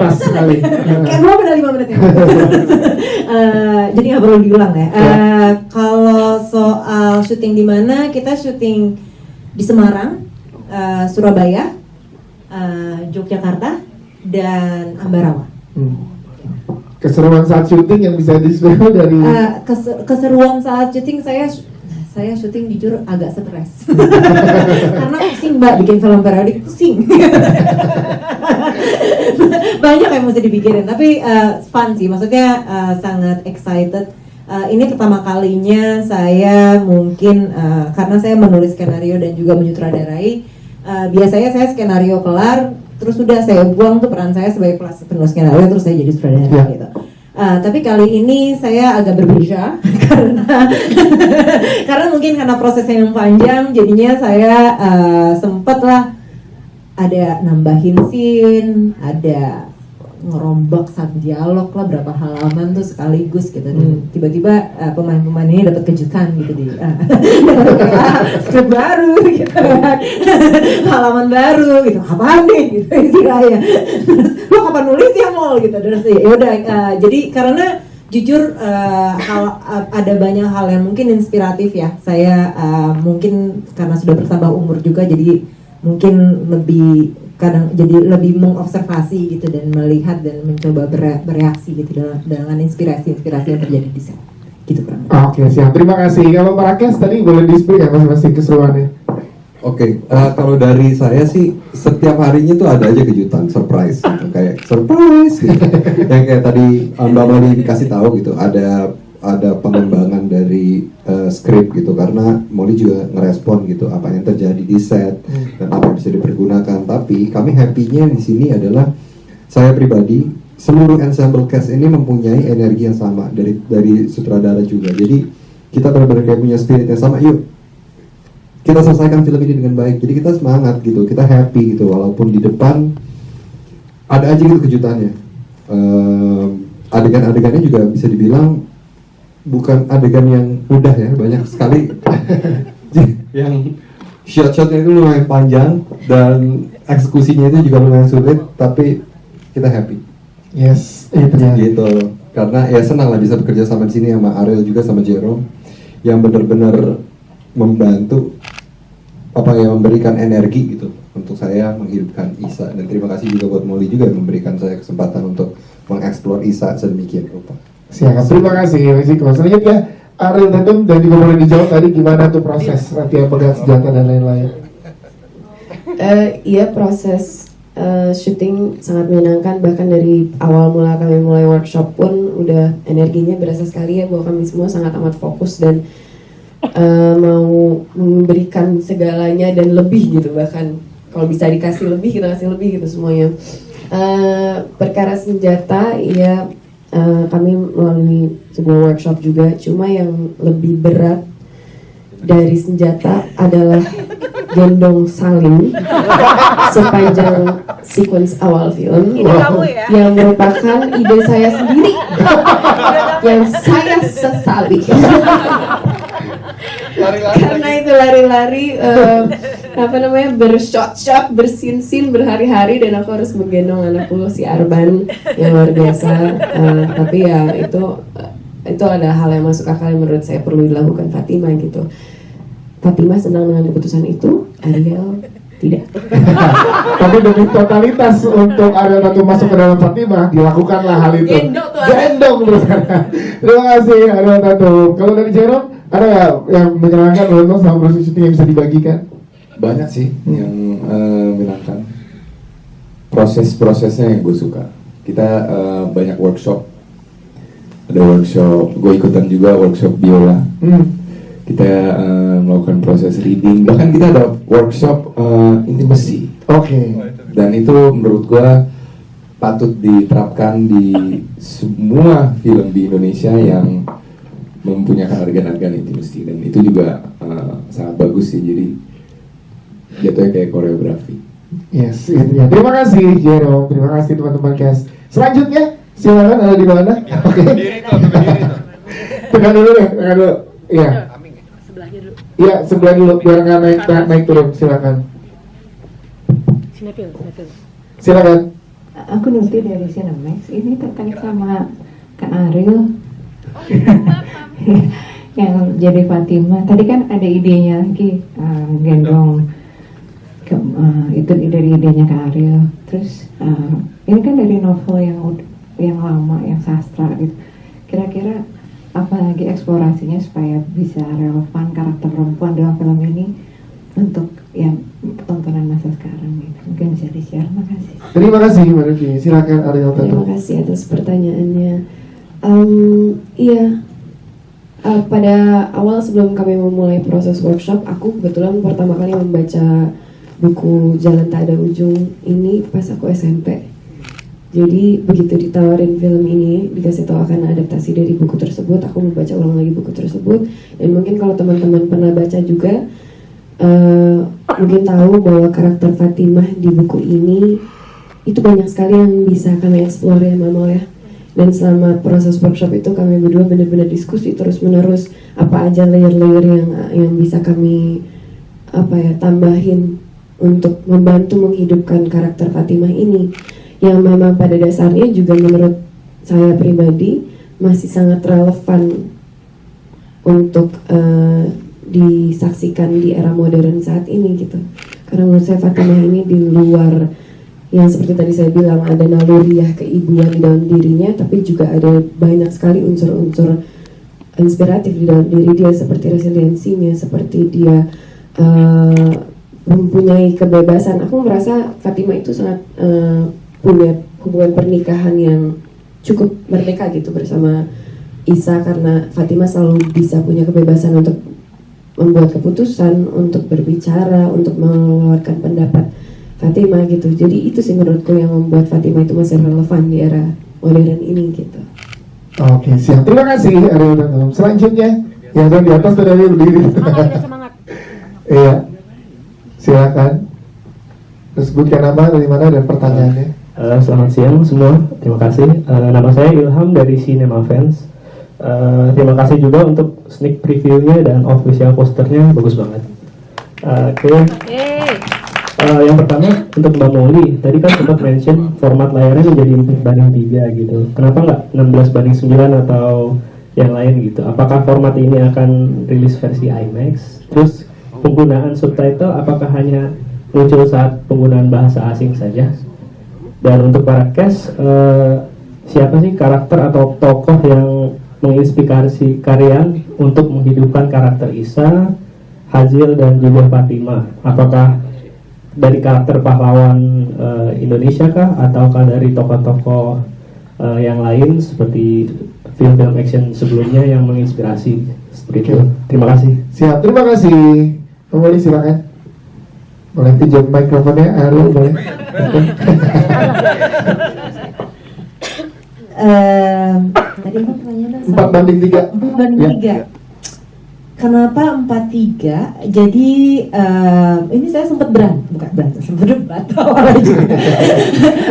Pas sekali. Kayak belum ada 5 menit ya. Jadi nggak perlu diulang ya. Kalau soal syuting di mana, kita syuting di Semarang, Surabaya, Yogyakarta, dan Ambarawa. Keseruan saat syuting yang bisa di-spill dari keseruan saat syuting, saya syuting jujur agak stres karena pusing Mbak, bikin film periodik pusing. Banyak yang mesti dipikirin, tapi fun sih, maksudnya sangat excited. Ini pertama kalinya saya mungkin karena saya menulis skenario dan juga menyutradarai. Biasanya saya skenario kelar, terus sudah saya buang tuh peran saya sebagai penulis skenario, terus saya jadi sutradara gitu. Tapi kali ini saya agak berbeda karena mungkin karena prosesnya yang panjang, jadinya saya sempet lah ada nambahin scene, ada ngerombak satu dialog lah berapa halaman tuh sekaligus gitu, dan tiba-tiba pemain-pemain ini dapat kejutan gitu di skrip baru gitu kan, halaman baru gitu, apaan nih gitu istilahnya, terus lo kapan nulis ya Mol gitu, terus ya udah jadi karena jujur ada banyak hal yang mungkin inspiratif ya, saya mungkin karena sudah bertambah umur juga jadi mungkin lebih kadang jadi lebih mengobservasi gitu dan melihat dan mencoba bereaksi gitu dengan inspirasi-inspirasi yang terjadi di set gitu kurang. Oke, siap. Terima kasih. Kalau Pak Rakes tadi boleh di-speak ya masing-masing keseruannya. Oke, kalau dari saya sih setiap harinya tuh ada aja kejutan, surprise gitu. Kayak surprise gitu. Yang kayak tadi Mbak Mali dikasih tahu gitu, ada pengembangan dari skrip gitu, karena Molly juga ngerespon gitu apa yang terjadi di set dan apa yang bisa dipergunakan. Tapi kami happy-nya di sini adalah saya pribadi, seluruh ensemble cast ini mempunyai energi yang sama dari sutradara juga. Jadi kita benar-benar kayak punya spirit yang sama. Yuk kita selesaikan film ini dengan baik. Jadi kita semangat gitu, kita happy gitu, walaupun di depan ada aja gitu kejutannya. Adegan-adegannya juga bisa dibilang bukan adegan yang mudah ya, banyak sekali yang shot-shotnya itu lumayan panjang dan eksekusinya itu juga lumayan sulit, tapi kita happy. Yes, itu ya. Gitu, karena ya senang lah bisa bekerja sama di sini sama Ariel juga sama Jerome yang benar-benar membantu memberikan energi gitu untuk saya menghidupkan Isa, dan terima kasih juga buat Molly juga yang memberikan saya kesempatan untuk mengeksplor Isa sedemikian rupa. Siap, terima kasih Risiko. Selanjutnya Ariel Tatum, dan juga boleh dijawab tadi gimana tuh proses latihan pegang senjata dan lain-lain. Iya, proses syuting sangat menyenangkan, bahkan dari awal mula kami mulai workshop pun udah energinya berasa sekali ya, bahwa kami semua sangat amat fokus dan mau memberikan segalanya dan lebih gitu, bahkan kalau bisa dikasih lebih kita kasih lebih gitu semuanya. Perkara senjata ya, kami melalui sebuah workshop juga, cuma yang lebih berat dari senjata adalah gendong saling sepanjang sequence awal film. Yang merupakan ide saya sendiri yang saya sesali. Karena itu lari-lari bershot-shot, bersin-sin berhari-hari, dan aku harus menggendong anakku si Arban yang luar biasa. Tapi ya itu ada hal yang masuk akal yang menurut saya perlu dilakukan Fatima gitu. Fatima senang dengan keputusan itu, Ariel tidak. Tapi demi totalitas untuk Ariel Tatum masuk ke dalam Fatima, dilakukanlah hal itu. Gendong terus. Terima kasih Ariel Tatum. Kalau dari Jerome, ada nggak yang menyenangkan menurut sama proses syuting yang bisa dibagikan? Banyak sih yang menyenangkan. Proses-prosesnya yang gue suka. Kita banyak workshop. Ada workshop, gue ikutan juga workshop biola. Kita melakukan proses reading. Bahkan kita ada workshop intimacy. Oke. Dan itu menurut gue patut diterapkan di semua film di Indonesia yang mempunyai adegan-adegan intimacy, dan itu juga sangat bagus sih, jadi jatuhnya kayak koreografi. Yes, itu ya. Terima kasih Jerome, terima kasih teman-teman cast. Selanjutnya silakan, ada di mana? Oke. Tekan dulu deh, tekan dulu. Iya. Iya, sebelah dulu biar nggak naik turun. Silakan. Silakan. Aku Nuti dari Cinemax. Ini terkait sama Kak Ariel yang jadi Fatima. Tadi kan ada idenya lagi gendong itu dari idenya Kak Ariel. Terus ini kan dari novel yang lama, yang sastra gitu. Kira-kira apa lagi eksplorasinya supaya bisa relevan karakter perempuan dalam film ini untuk yang tontonan masa sekarang gitu. Mungkin bisa di-share. Makasih. Terima kasih Mbak Devi. Silakan Ariel Tatum. Terima kasih atas pertanyaannya. Pada awal sebelum kami memulai proses workshop, aku kebetulan pertama kali membaca buku Jalan Tak Ada Ujung ini pas aku SMP. Jadi begitu ditawarin film ini, dikasih tahu akan adaptasi dari buku tersebut, aku membaca ulang lagi buku tersebut. Dan mungkin kalau teman-teman pernah baca juga, mungkin tahu bahwa karakter Fatimah di buku ini itu banyak sekali yang bisa kami explore ya Mama ya. Dan selama proses workshop itu kami berdua benar-benar diskusi terus menerus apa aja layer-layer yang bisa kami tambahin untuk membantu menghidupkan karakter Fatimah ini yang memang pada dasarnya juga menurut saya pribadi masih sangat relevan untuk disaksikan di era modern saat ini gitu. Karena menurut saya Fatimah ini di luar yang seperti tadi saya bilang ada naluriah keibuan di dalam dirinya, tapi juga ada banyak sekali unsur-unsur inspiratif di dalam diri dia, seperti resiliensinya, seperti dia mempunyai kebebasan. Aku merasa Fatimah itu sangat punya hubungan pernikahan yang cukup merdeka gitu bersama Isa, karena Fatimah selalu bisa punya kebebasan untuk membuat keputusan, untuk berbicara, untuk mengeluarkan pendapat Fatimah gitu. Jadi itu sih menurutku yang membuat Fatimah itu masih relevan di era modern ini gitu. Oke, siap. Terima kasih Ariel dan Tom. Selanjutnya yang ada di atas sudah berdiri. Semangat. Iya. Silakan. Sebutkan nama, dari mana, dan pertanyaannya. Selamat siang semua, terima kasih. Nama saya Ilham dari Cinema Fans. Terima kasih juga untuk sneak previewnya dan official posternya, bagus banget. Yang pertama untuk Mbak Molly, tadi kan sempat mention format layarnya menjadi 4:3 gitu. Kenapa nggak 16:9 atau yang lain gitu? Apakah format ini akan rilis versi IMAX? Terus penggunaan subtitle apakah hanya muncul saat penggunaan bahasa asing saja? Dan untuk para cast, siapa sih karakter atau tokoh yang menginspirasi kalian untuk menghidupkan karakter Isa, Hazil, dan juga Fatimah? Apakah dari karakter pahlawan Indonesia kah, ataukah dari tokoh-tokoh yang lain seperti film-film action sebelumnya yang menginspirasi seperti itu? Terima kasih. Siap, terima kasih. Boleh silakan. Boleh pinjam mikrofonnya, Ariel boleh. Tadi apa pertanyaannya? 4:3. 4:3. Kenapa 4:3? Jadi ini saya sempat sempat debat awalnya juga.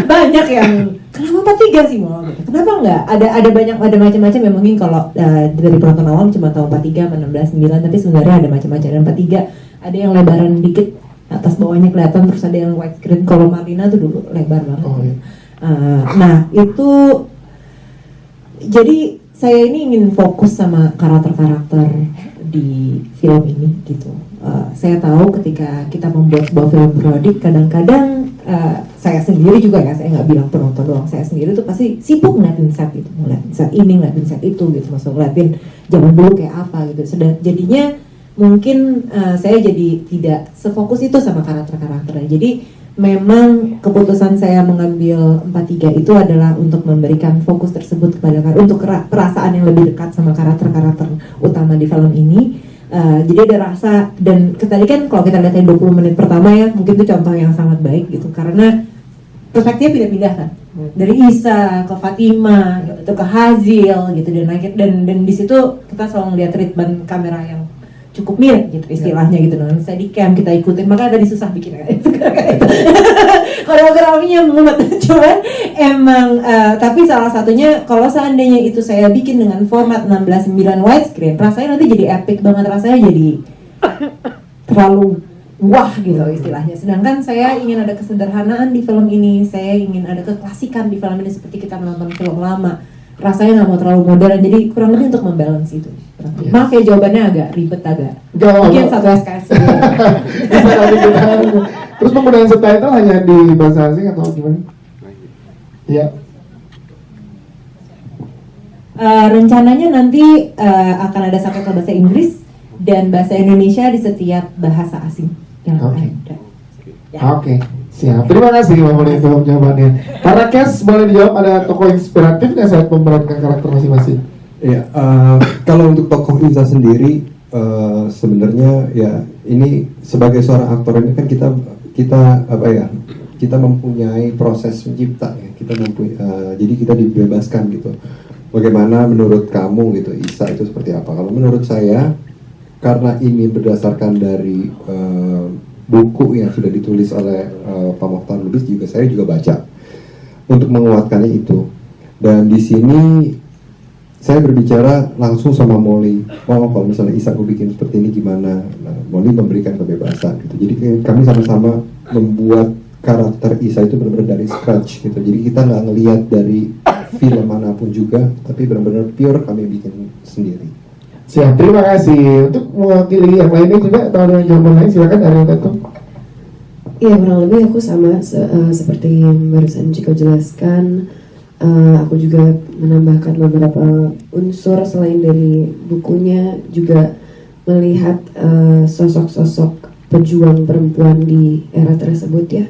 Banyak yang kenapa 4:3 sih mau? Kenapa enggak? Ada macam-macam yang mungkin kalau dari penonton awam cuma tahu 4:3 sama 16:9, tapi sebenarnya ada macam-macam. Dan 4:3 ada yang lebaran dikit, atas bawahnya kelihatan, terus ada yang widescreen. Kalau Marlina tuh dulu lebar banget. Oh, iya. Nah itu jadi saya ini ingin fokus sama karakter-karakter di film ini gitu. Saya tahu ketika kita membuat sebuah film prodik, kadang-kadang saya sendiri juga ya, saya nggak bilang penonton doang, saya sendiri tuh pasti sibuk ngeliatin set gitu, ngeliatin set ini, ngeliatin set itu gitu, masuk ngeliatin zaman dulu kayak apa gitu. Jadinya mungkin saya jadi tidak sefokus itu sama karakter-karakternya. Jadi memang keputusan saya mengambil 4:3 itu adalah untuk memberikan fokus tersebut kepada untuk perasaan yang lebih dekat sama karakter-karakter utama di film ini. Jadi ada rasa, dan tadi kan kalau kita lihat 20 menit pertama ya, mungkin itu contoh yang sangat baik gitu, karena perspektifnya pindah-pindah kan, dari Isa ke Fatimah gitu, ke Hazil gitu, dan di situ kita selalu melihat treatment kamera yang cukup mirip gitu istilahnya gitu, dengan steadicam kita ikutin, makanya tadi susah bikinnya itu koreografinya mumet, cuman emang tapi salah satunya kalau seandainya itu saya bikin dengan format 16:9 widescreen, rasanya nanti jadi epic banget, rasanya jadi terlalu wah gitu istilahnya. Sedangkan saya ingin ada kesederhanaan di film ini, saya ingin ada keklasikan di film ini seperti kita menonton film lama, rasanya nggak mau terlalu modern, jadi kurang lebih untuk membalance itu. Yes. Maaf ya jawabannya agak ribet, mungkin satu SKS. Terus penggunaan subtitle hanya di bahasa asing atau gimana? Iya. Rencananya nanti akan ada subtitle bahasa Inggris dan bahasa Indonesia di setiap bahasa asing yang ada. Oke. Siap, terima kasih Mbak Molly untuk jawabannya. Para cast boleh dijawab, ada tokoh inspiratif nggak saat memerankan karakter masing-masing? Ya, kalau untuk tokoh Isa sendiri, sebenarnya ya ini sebagai seorang aktor ini kan kita mempunyai proses mencipta ya, jadi kita dibebaskan gitu. Bagaimana menurut kamu gitu Isa itu seperti apa? Kalau menurut saya, karena ini berdasarkan dari buku yang sudah ditulis oleh Pak Mokhtar Lubis, saya juga baca. untuk menguatkannya itu. Dan di sini saya berbicara langsung sama Molly, oh kalau misalnya Isa aku bikin seperti ini gimana. Nah, Molly memberikan kebebasan gitu. Jadi kami sama-sama membuat karakter Isa itu benar-benar dari scratch gitu. Jadi kita nggak ngelihat dari film manapun juga, tapi benar-benar pure kami bikin sendiri. Siap, terima kasih. Untuk mewakili yang lainnya juga atau ada jawaban lain, silakan Ariel Tatum. Iya, kurang lebih aku sama seperti yang barusan Ciko jelaskan. Aku juga menambahkan beberapa unsur selain dari bukunya, juga melihat sosok-sosok pejuang perempuan di era tersebut ya.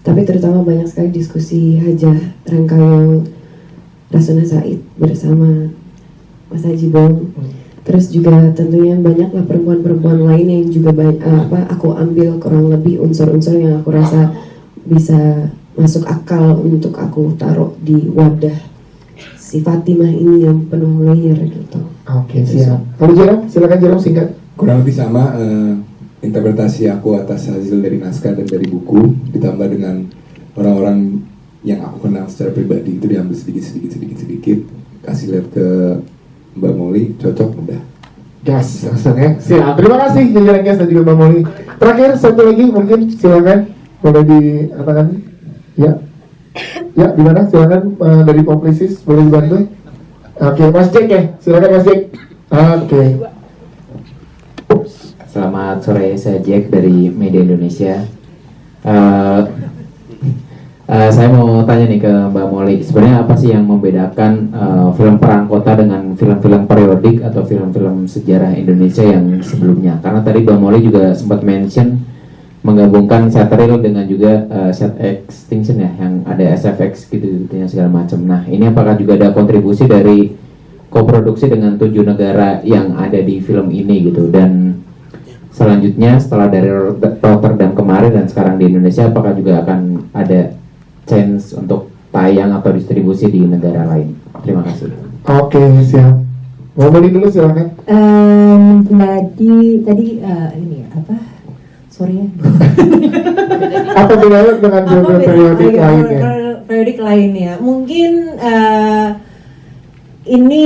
Tapi terutama banyak sekali diskusi Hajah Rangkayo Rasuna Said bersama Mas Haji Bong. Terus juga tentunya banyaklah perempuan-perempuan lain yang juga aku ambil kurang lebih unsur-unsur yang aku rasa bisa masuk akal untuk aku taruh di wadah si Fatimah ini yang penuh layer gitu. Oke, siap. Kalau Jerome, silakan Jerome singkat. Kurang lebih sama interpretasi aku atas hasil dari naskah dan dari buku, ditambah dengan orang-orang yang aku kenal secara pribadi, itu diambil sedikit, kasih lihat ke Mbak Molly, cocok, udah. Gas, langsung ya. Siap. Terima kasih jajaran Gas dan juga Mbak Molly. Terakhir satu lagi mungkin silakan boleh dikatakan. Ya, ya di mana? Silakan dari Publicis boleh dibantu. Oke, Mas Jack ya, silakan Mas Jack. Oke. Selamat sore, saya Jack dari Media Indonesia. Saya mau tanya nih ke Mbak Molly, sebenarnya apa sih yang membedakan film Perang Kota dengan film-film periodik atau film-film sejarah Indonesia yang sebelumnya? Karena tadi Mbak Molly juga sempat mention menggabungkan set real dengan juga set extinction ya, yang ada SFX gitu segala macam. Nah, ini apakah juga ada kontribusi dari koproduksi dengan 7 negara yang ada di film ini gitu? Dan selanjutnya setelah dari Rotterdam kemarin dan sekarang di Indonesia, apakah juga akan ada chance untuk tayang atau distribusi di negara lain? Terima kasih. Oke, siap. Mau beli dulu silakan. Tadi ini apa? Sorry ya. Apa bedanya dengan film periodik lainnya? Periodik lainnya, mungkin ini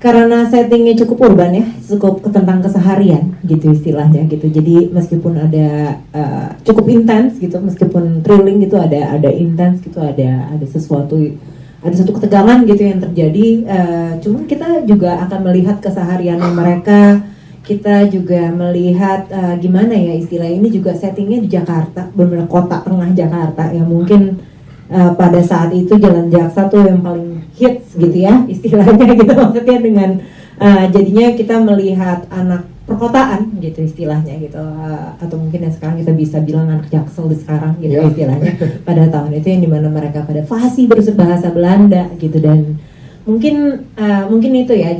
karena settingnya cukup urban ya, cukup tentang keseharian gitu istilahnya gitu. Jadi meskipun ada cukup intens gitu, meskipun thrilling gitu, ada intens gitu, ada sesuatu, ada satu ketegangan gitu yang terjadi. Cuman kita juga akan melihat kesehariannya mereka. Kita juga melihat gimana ya istilah ini juga settingnya di Jakarta, benar-benar kota tengah Jakarta yang mungkin pada saat itu Jalan Jaksa tuh yang paling hits gitu ya istilahnya gitu, maksudnya dengan jadinya kita melihat anak perkotaan gitu istilahnya gitu, atau mungkin yang sekarang kita bisa bilang anak Jaksel di sekarang gitu istilahnya pada tahun itu yang dimana mereka pada fasih berbahasa Belanda gitu. Dan mungkin itu ya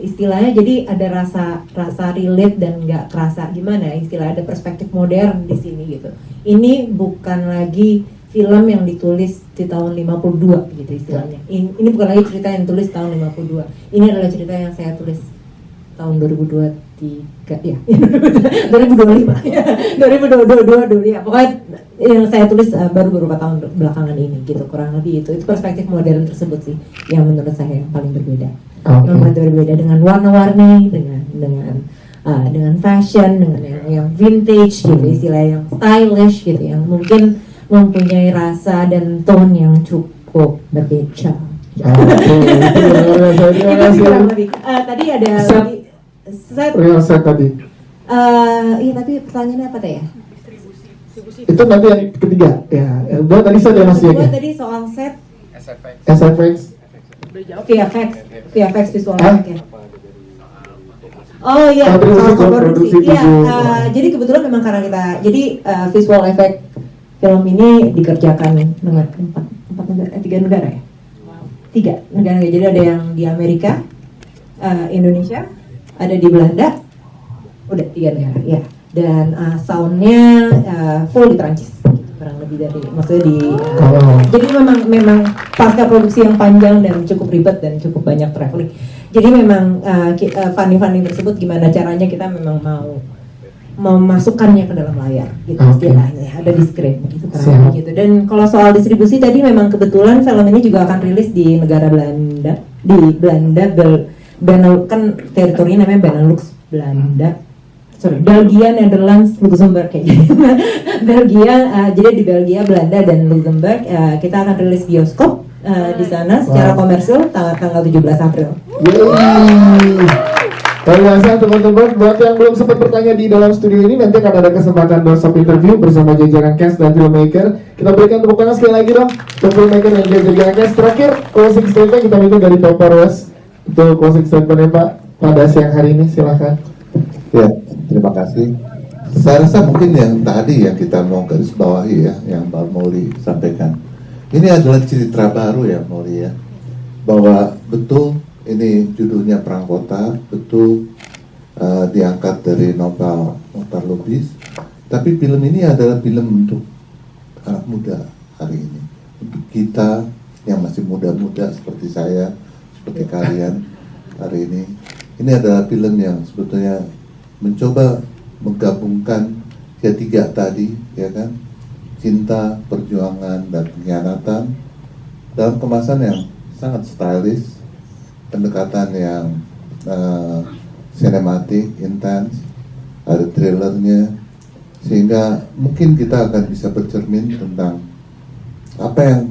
istilahnya, jadi ada rasa relate dan nggak kerasa gimana istilah, ada perspektif modern di sini gitu. Ini bukan lagi film yang ditulis di tahun 52 gitu istilahnya. Ini bukan lagi cerita yang ditulis tahun 52. Ini adalah cerita yang saya tulis tahun 2023 ya. 2025 ya. 2022 ya. Pokoknya yang saya tulis baru beberapa tahun belakangan ini gitu, kurang lebih itu perspektif modern tersebut sih yang menurut saya yang paling berbeda. Yang paling berbeda dengan warna-warni, dengan fashion, dengan yang vintage gitu, istilah yang stylish gitu, yang mungkin mempunyai rasa dan tone yang cukup berbeda. Tadi ada set tadi. Iya, tapi pertanyaannya apa teh ya? Itu nanti yang ketiga ya. Udah tadi saya udah masih ya. Tadi soal set SFX. VFX visual effect ya. Oh iya, soal produksi. Iya, jadi kebetulan memang karena kita, jadi visual effect film ini dikerjakan dengan 3 negara ya. 3 negara, jadi ada yang di Amerika, Indonesia, ada di Belanda, udah 3 negara ya. Dan soundnya full di Perancis, kurang lebih dari, maksudnya di jadi memang pasca produksi yang panjang dan cukup ribet dan cukup banyak traveling. Jadi memang funding tersebut gimana caranya kita memang mau memasukkannya ke dalam layar gitu istilahnya, ada di script gitu Siap. gitu. Dan kalau soal distribusi tadi memang kebetulan film ini juga akan rilis di negara Belanda, di Belanda, kan teritorinya namanya Benelux, Belgia, Netherlands, Luxembourg kayak gitu. Belgia, jadi di Belgia, Belanda dan Luxembourg kita akan rilis bioskop di sana secara komersil tanggal 17 April. Yeay. Luar biasa teman-teman. Buat yang belum sempat bertanya di dalam studio ini, nanti akan ada kesempatan doorstop interview bersama jajaran cast dan filmmaker. Kita berikan tepuk tangan sekali lagi dong untuk filmmaker dan jajaran cast. Terakhir closing statement kita minta dari Pak Parwas untuk closing statementnya Pak pada siang hari ini, silahkan. Ya, terima kasih. Saya rasa mungkin yang tadi yang kita mau garis bawahi ya, yang Mbak Molly sampaikan. Ini adalah cerita baru ya Molly ya, bahwa betul ini judulnya Perang Kota, betul diangkat dari novel Lubis, tapi film ini adalah film untuk anak muda hari ini, untuk kita yang masih muda-muda seperti saya, seperti kalian hari ini. Ini adalah film yang sebetulnya mencoba menggabungkan ketiga tadi, ya kan, cinta, perjuangan, dan pengkhianatan dalam kemasan yang sangat stylish, pendekatan yang sinematik, intens, ada thrillernya, sehingga mungkin kita akan bisa bercermin tentang apa yang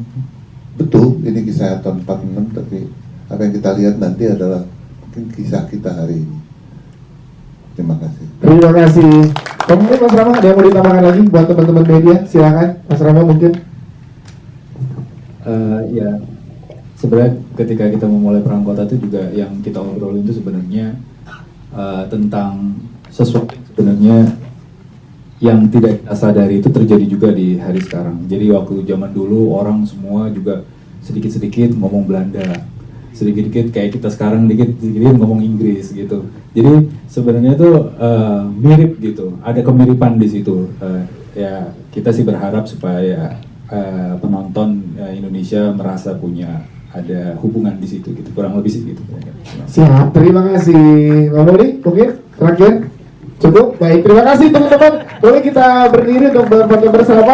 betul ini kisah tahun 46, tapi apa yang kita lihat nanti adalah mungkin kisah kita hari ini. Terima kasih. Terima kasih. Mungkin Mas Rama ada yang mau ditambahkan lagi buat teman-teman media? Silakan Mas Rama mungkin. Ya, sebenarnya ketika kita memulai Perang Kota itu juga yang kita obrolin itu sebenarnya tentang sesuatu yang sebenarnya yang tidak kita sadari itu terjadi juga di hari sekarang. Jadi waktu zaman dulu orang semua juga sedikit-sedikit ngomong Belanda, sedikit-sedikit kayak kita sekarang dikit-dikit ngomong Inggris gitu. Jadi sebenarnya itu mirip gitu, ada kemiripan di situ. Ya kita sih berharap supaya penonton Indonesia merasa punya ada hubungan di situ gitu, kurang lebih sih gitu. Siap, terima kasih. Mbak Molly, mungkin terakhir cukup. Baik, terima kasih teman-teman. Boleh kita berdiri untuk berfoto bersama.